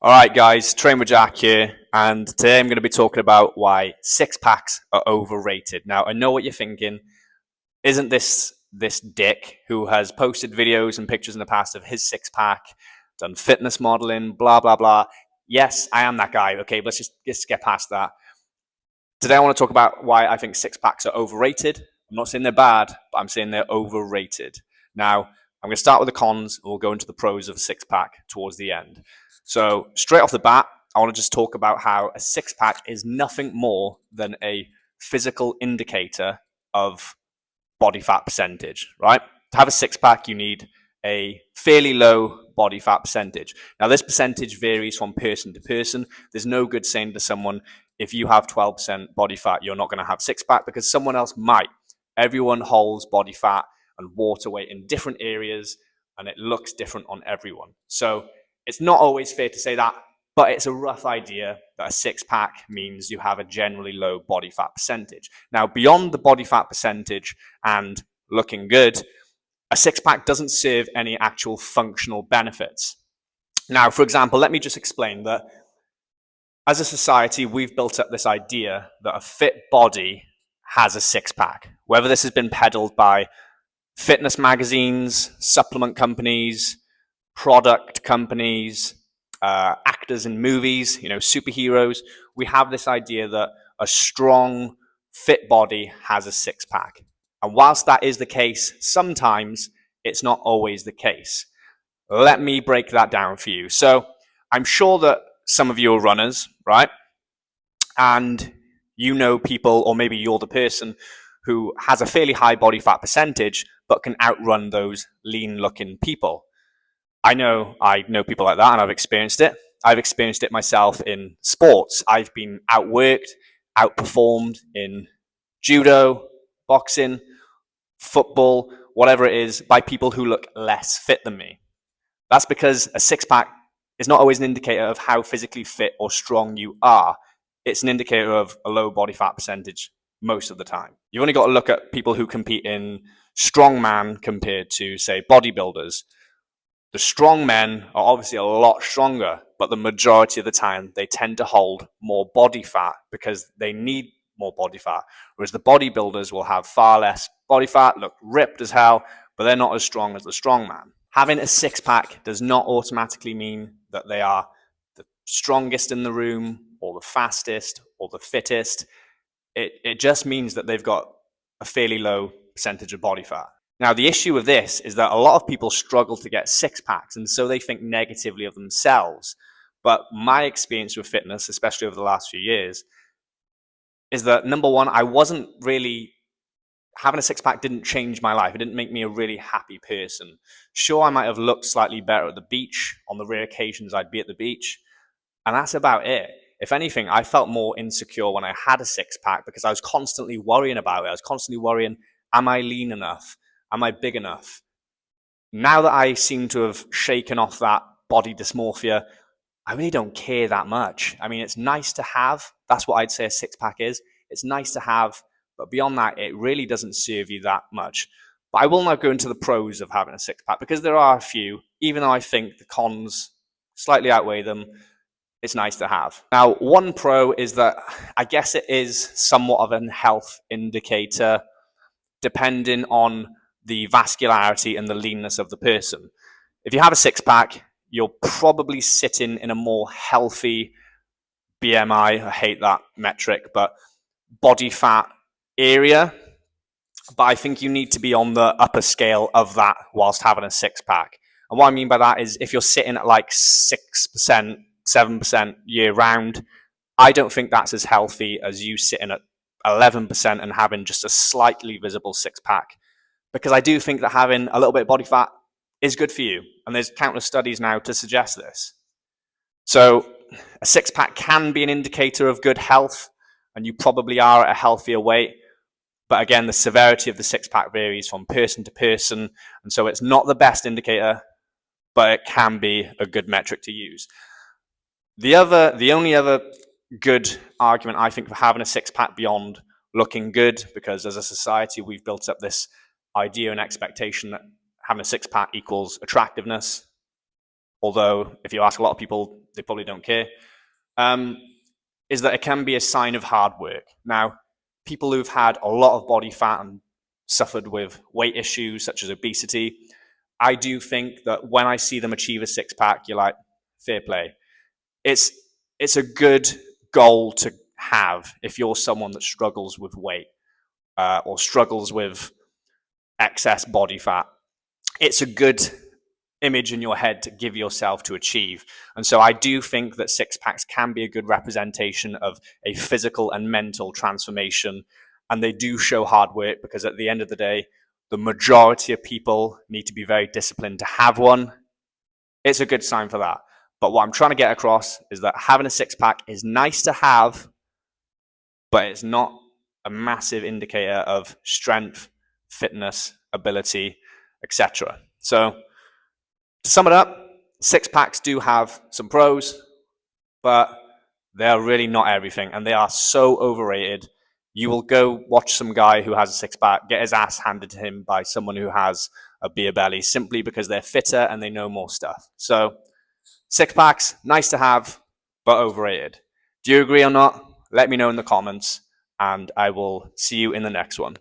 All right, guys, Train with Jack here, and today I'm going to be talking about why six packs are overrated. Now, I know what you're thinking. Isn't this dick who has posted videos and pictures in the past of his six pack, done fitness modeling, blah blah blah? Yes, I am that guy. Okay, but let's get past that. Today, I want to talk about why I think six packs are overrated. I'm not saying they're bad, but I'm saying they're overrated. Now, I'm going to start with the cons, and we'll go into the pros of a six pack towards the end. So, straight off the bat, I want to just talk about how a six pack is nothing more than a physical indicator of body fat percentage, right? To have a six pack, you need a fairly low body fat percentage. Now, this percentage varies from person to person. There's no good saying to someone, if you have 12% body fat, you're not going to have six pack because someone else might. Everyone holds body fat and water weight in different areas, and it looks different on everyone. So it's not always fair to say that, but it's a rough idea that a six pack means you have a generally low body fat percentage. Now, beyond the body fat percentage and looking good, a six pack doesn't serve any actual functional benefits. Now, for example, let me just explain that as a society, we've built up this idea that a fit body has a six pack. Whether this has been peddled by fitness magazines, supplement companies, product companies, actors in movies, superheroes, we have this idea that a strong, fit body has a six pack. And whilst that is the case, sometimes it's not always the case. Let me break that down for you. So I'm sure that some of you are runners, right? And you know people, or maybe you're the person who has a fairly high body fat percentage, but can outrun those lean looking people. I know people like that, and I've experienced it. I've experienced it myself in sports. I've been outworked, outperformed in judo, boxing, football, whatever it is, by people who look less fit than me. That's because a six pack is not always an indicator of how physically fit or strong you are. It's an indicator of a low body fat percentage most of the time. You've only got to look at people who compete in strongman compared to, say, bodybuilders. The strong men are obviously a lot stronger, but the majority of the time they tend to hold more body fat because they need more body fat. Whereas the bodybuilders will have far less body fat, look ripped as hell, but they're not as strong as the strong man. Having a six pack does not automatically mean that they are the strongest in the room or the fastest or the fittest. It just means that they've got a fairly low percentage of body fat. Now, the issue with this is that a lot of people struggle to get six packs, and so they think negatively of themselves. But my experience with fitness, especially over the last few years, is that number one, I wasn't really having a six pack didn't change my life. It didn't make me a really happy person. Sure, I might have looked slightly better at the beach on the rare occasions I'd be at the beach, and that's about it. If anything, I felt more insecure when I had a six pack because I was constantly worrying about it. I was constantly worrying, am I lean enough? Am I big enough? Now that I seem to have shaken off that body dysmorphia, I really don't care that much. I mean, it's nice to have. That's what I'd say a six pack is. It's nice to have, but beyond that, it really doesn't serve you that much. But I will now go into the pros of having a six pack because there are a few, even though I think the cons slightly outweigh them. It's nice to have. Now, one pro is that I guess it is somewhat of a health indicator depending on the vascularity and the leanness of the person. If you have a six pack, you're probably sitting in a more healthy BMI, I hate that metric, but body fat area. But I think you need to be on the upper scale of that whilst having a six pack. And what I mean by that is if you're sitting at like 6%, 7% year round, I don't think that's as healthy as you sitting at 11% and having just a slightly visible six pack. Because I do think that having a little bit of body fat is good for you. And there's countless studies now to suggest this. So a six pack can be an indicator of good health, and you probably are at a healthier weight. But again, the severity of the six pack varies from person to person. And so it's not the best indicator, but it can be a good metric to use. The only other good argument I think for having a six pack beyond looking good, because as a society we've built up this idea and expectation that having a six pack equals attractiveness. although if you ask a lot of people, they probably don't care, is that it can be a sign of hard work. Now, people who've had a lot of body fat and suffered with weight issues such as obesity, I do think that when I see them achieve a six pack, you're like, fair play. It's a good goal to have if you're someone that struggles with weight or struggles with excess body fat. It's a good image in your head to give yourself to achieve. And so I do think that six packs can be a good representation of a physical and mental transformation. And they do show hard work, because at the end of the day, the majority of people need to be very disciplined to have one. It's a good sign for that. But what I'm trying to get across is that having a six pack is nice to have, but it's not a massive indicator of strength, fitness, ability, etc. So to sum it up, six packs do have some pros, but they are really not everything, and they are so overrated. You will go watch some guy who has a six pack get his ass handed to him by someone who has a beer belly, simply because they're fitter and they know more stuff. So six packs, nice to have, but overrated. Do you agree or not? Let me know in the comments, and I will see you in the next one.